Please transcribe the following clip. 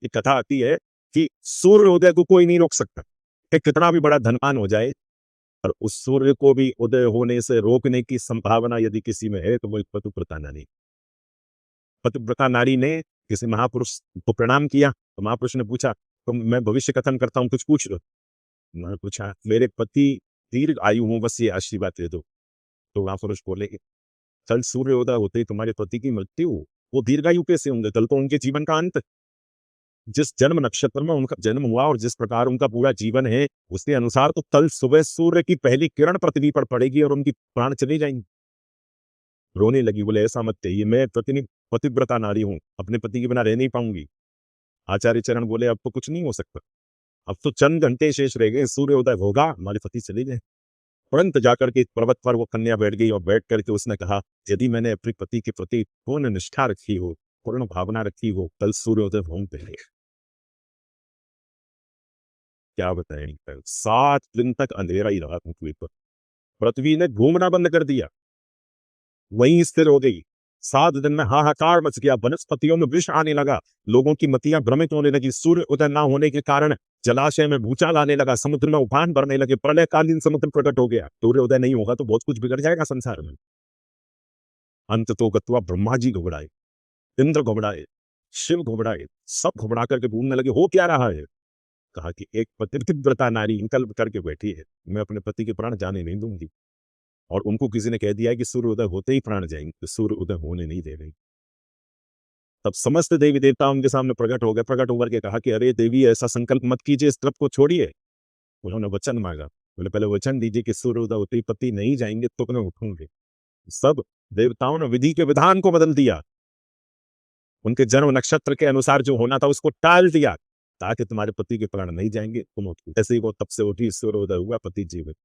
एक कथा आती है कि सूर्योदय को कोई नहीं रोक सकता। कि कितना भी बड़ा धनवान हो जाए, और उस सूर्य को भी उदय होने से रोकने की संभावना यदि किसी में है, तो वो एक पतिव्रता नारी। पतिव्रता नारी ने किसी महापुरुष को प्रणाम किया, तो महापुरुष ने पूछा, तो मैं भविष्य कथन करता हूँ, कुछ पूछ लो। उन्होंने पूछा, मेरे पति दीर्घ आयु हूँ, बस ये आशीर्वाद दे दो। तो महापुरुष बोले, कल सूर्योदय होते ही तुम्हारे पति की मृत्यु, वो दीर्घायु कैसे होंगे? कल तो उनके जीवन का अंत। जिस जन्म नक्षत्र में उनका जन्म हुआ और जिस प्रकार उनका पूरा जीवन है, उसके अनुसार तो कल सुबह सूर्य की पहली किरण पृथ्वी पर पड़ेगी और उनकी प्राण चली जाएंगी। रोने लगी, बोले ऐसा मत कहिए, मैं पतिव्रता नारी हूँ, अपने पति के बिना रह नहीं पाऊंगी। आचार्य चरण बोले, अब तो कुछ नहीं हो सकता, अब तो चंद घंटे शेष रह गए, सूर्योदय होगा, हमारे पति चले गए। तुरंत जाकर के पर्वत पर वो कन्या बैठ गई और बैठ करके उसने कहा, यदि मैंने अपने पति के प्रति पूर्ण निष्ठा रखी हो, पूर्ण भावना रखी हो, कल सूर्योदय होम पे क्या बताएं, 7 दिन तक अंधेरा ही रहा पृथ्वी पर। पृथ्वी ने घूमना बंद कर दिया, वहीं स्थिर हो गई। 7 दिन में हाहाकार मच गया, वनस्पतियों में विष आने लगा, लोगों की मतियां भ्रमित होने लगी। सूर्य उदय न होने के कारण जलाशय में भूचाल आने लगा, समुद्र में उफान भरने लगे, प्रलयकालीन समुद्र प्रकट हो गया। सूर्योदय नहीं होगा तो बहुत कुछ बिगड़ जाएगा संसार में। अंत तो गत्वा ब्रह्मा जी घबराए, इंद्र घबराए, शिव घबराए, सब घबरा करके घूमने लगे, हो क्या रहा है? कहा कि एक पतिव्रता नारी संकल्प करके बैठी है, मैं अपने पति के प्राण जाने नहीं दूंगी। और उनको किसी ने कह दिया है कि सूर्य उदय होते ही प्राण जाएंगे, तो सूर्य उदय होने नहीं दे रही। तब समस्त देवी देवता उनके सामने प्रकट हो गए, प्रकट होकर के कहा कि अरे देवी, ऐसा संकल्प मत कीजिए, इस तरफ को छोड़िए। उन्होंने वचन मांगा, बोले पहले वचन दीजिए कि सूर्य उदय होते ही पति नहीं जाएंगे तो मैं उठूंगे। सब देवताओं ने विधि के विधान को बदल दिया, उनके जन्म नक्षत्र के अनुसार जो होना था उसको टाल दिया, ताकि तुम्हारे पति के प्राण नहीं जाएंगे, तुम उठो। ऐसे ही वो तब से उठी, सूर्योदय हुआ, पति जीवित।